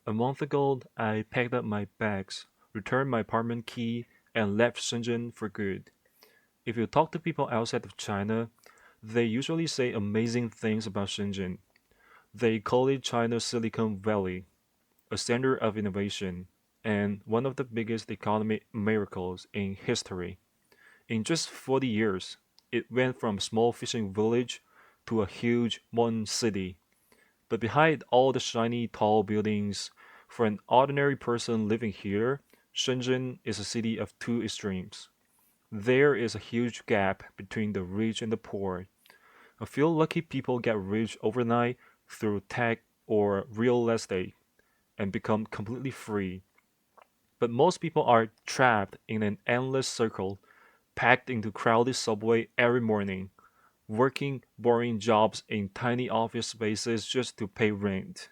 A month ago, I packed up my bags, returned my apartment key, and left Shenzhen for good. If you talk to people outside of China, they usually say amazing things about Shenzhen. They call it China's Silicon Valley, a center of innovation, and one of the biggest economic miracles in history. In just 40 years, it went from a small fishing village to a huge modern city. But behind all the shiny tall buildings, for an ordinary person living here, Shenzhen is a city of two extremes. There is a huge gap between the rich and the poor. A few lucky people get rich overnight through tech or real estate and become completely free. But most people are trapped in an endless circle, packed into crowded subway every morning, working boring jobs in tiny office spaces just to pay rent,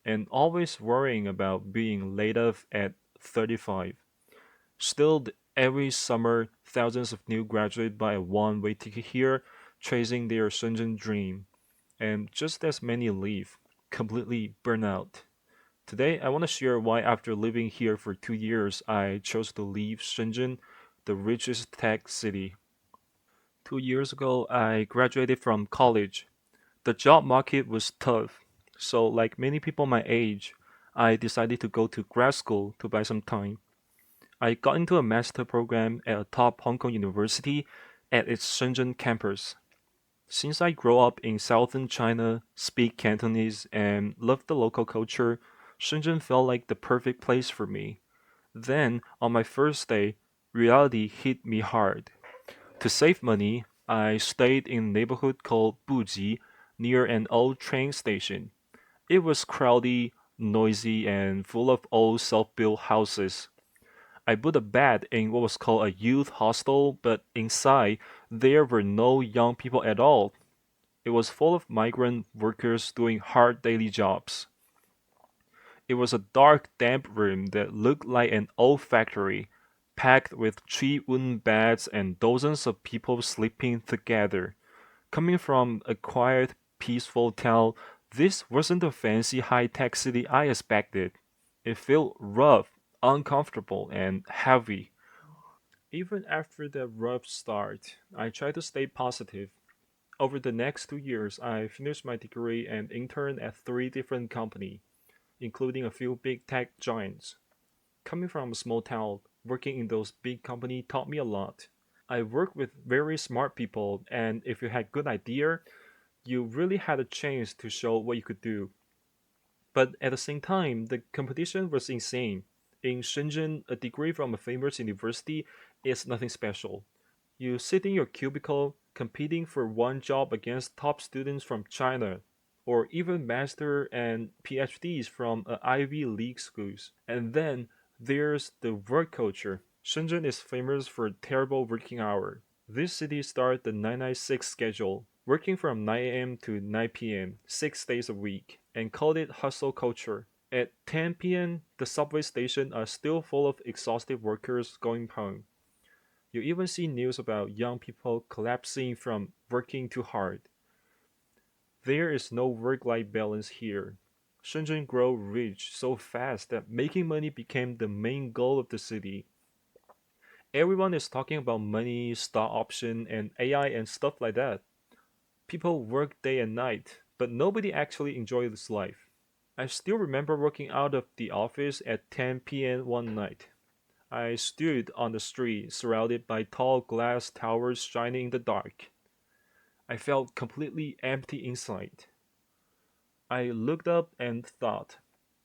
and always worrying about being laid off at 35. Still, every summer, thousands of new graduates buy a one-way ticket here, chasing their Shenzhen dream, and just as many leave, completely burnt out. Today, I want to share why, after living here for 2 years, I chose to leave Shenzhen, the richest tech city. 2 years ago, I graduated from college. The job market was tough, so, like many people my age, I decided to go to grad school to buy some time. I got into a master program at a top Hong Kong university at its Shenzhen campus. Since I grew up in southern China, speak Cantonese, and love the local culture, Shenzhen felt like the perfect place for me. Then, on my first day, reality hit me hard. To save money, I stayed in a neighborhood called Buji near an old train station. It was crowded, noisy, and full of old self-built houses. I put a bed in what was called a youth hostel, but inside there were no young people at all. It was full of migrant workers doing hard daily jobs. It was a dark, damp room that looked like an old factory, packed with three wooden beds and dozens of people sleeping together. Coming from a quiet, peaceful town, this wasn't the fancy high-tech city I expected. It felt rough, uncomfortable, and heavy. Even after the rough start, I tried to stay positive. Over the next 2 years, I finished my degree and interned at three different companies, including a few big tech giants. Coming from a small town, working in those big companies taught me a lot. I worked with very smart people, and if you had good idea, you really had a chance to show what you could do. But at the same time, the competition was insane. In Shenzhen, a degree from a famous university is nothing special. You sit in your cubicle competing for one job against top students from China, or even master and PhDs from Ivy League schools. And then there's the work culture. Shenzhen is famous for terrible working hour. This city started the 996 schedule, working from 9 a.m. to 9 p.m., 6 days a week, and called it hustle culture. At 10 p.m., the subway stations are still full of exhausted workers going home. You even see news about young people collapsing from working too hard. There is no work-life balance here. Shenzhen grew rich so fast that making money became the main goal of the city. Everyone is talking about money, stock option, and AI and stuff like that. People work day and night, but nobody actually enjoys life. I still remember walking out of the office at 10 p.m. one night. I stood on the street, surrounded by tall glass towers shining in the dark. I felt completely empty inside. I looked up and thought,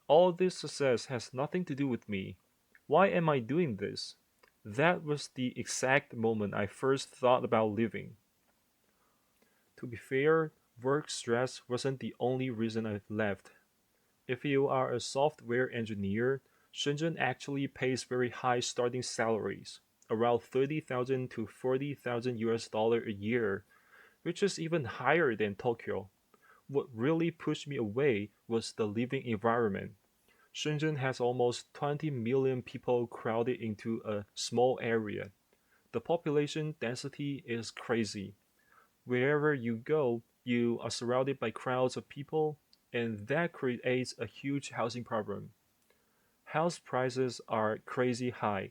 all this success has nothing to do with me. Why am I doing this? That was the exact moment I first thought about leaving. To be fair, work stress wasn't the only reason I left. If you are a software engineer, Shenzhen actually pays very high starting salaries, around 30,000 to 40,000 US dollar a year, which is even higher than Tokyo. What really pushed me away was the living environment. Shenzhen has almost 20 million people crowded into a small area. The population density is crazy. Wherever you go, you are surrounded by crowds of people, and that creates a huge housing problem. house prices are crazy high.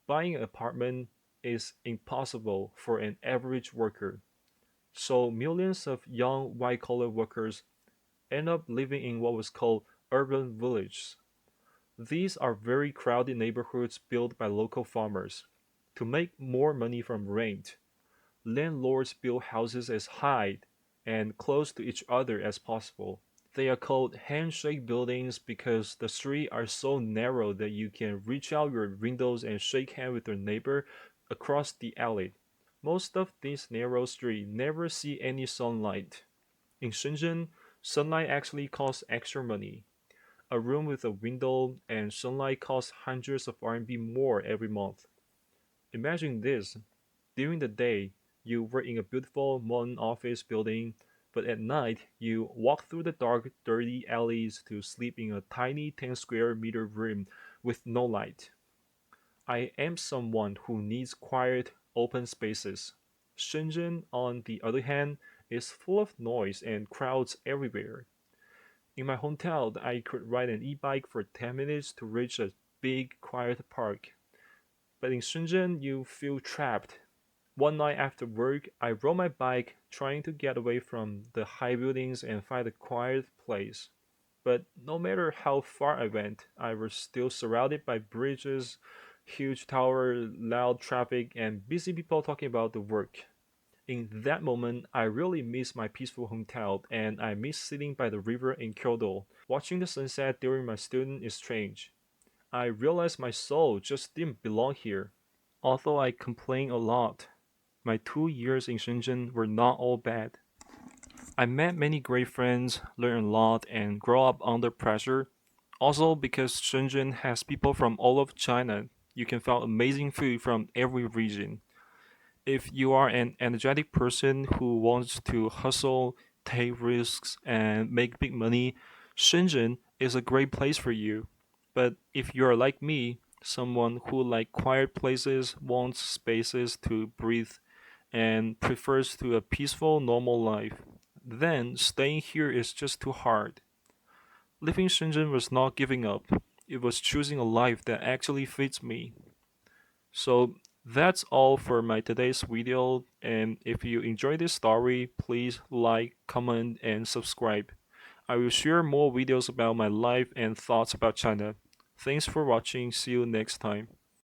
Buying an apartment is impossible for an average worker. So millions of young white-collar workers end up living in what was called urban villages. These are very crowded neighborhoods built by local farmers. To make more money from rent, landlords build houses as high and close to each other as possible. They are called handshake buildings because the streets are so narrow that you can reach out your windows and shake hands with your neighbor across the alley. Most of these narrow streets never see any sunlight. In Shenzhen, sunlight actually costs extra money. A room with a window and sunlight costs hundreds of RMB more every month. Imagine this. During the day, you work in a beautiful modern office building, but at night, you walk through the dark, dirty alleys to sleep in a tiny 10 square meter room with no light. I am someone who needs quiet, open spaces. Shenzhen, on the other hand, is full of noise and crowds everywhere. In my hometown, I could ride an e-bike for 10 minutes to reach a big, quiet park. But in Shenzhen, you feel trapped. One night after work, I rode my bike, trying to get away from the high buildings and find a quiet place. But no matter how far I went, I was still surrounded by bridges, huge towers, loud traffic, and busy people talking about the work. In that moment, I really miss my peaceful hometown, and I miss sitting by the river in Kyoto. Watching the sunset during my student is strange. I realized my soul just didn't belong here. Although I complain a lot, my 2 years in Shenzhen were not all bad. I met many great friends, learned a lot, and grow up under pressure. Also, because Shenzhen has people from all over China, you can find amazing food from every region. If you are an energetic person who wants to hustle, take risks, and make big money, Shenzhen is a great place for you. But if you are like me, someone who like quiet places, wants spaces to breathe, and prefers to a peaceful, normal life, then staying here is just too hard. Living Shenzhen was not giving up. It was choosing a life that actually fits me. So that's all for my today's video, and if you enjoyed this story, please like, comment, and subscribe. I will share more videos about my life and thoughts about China. Thanks for watching. See you next time.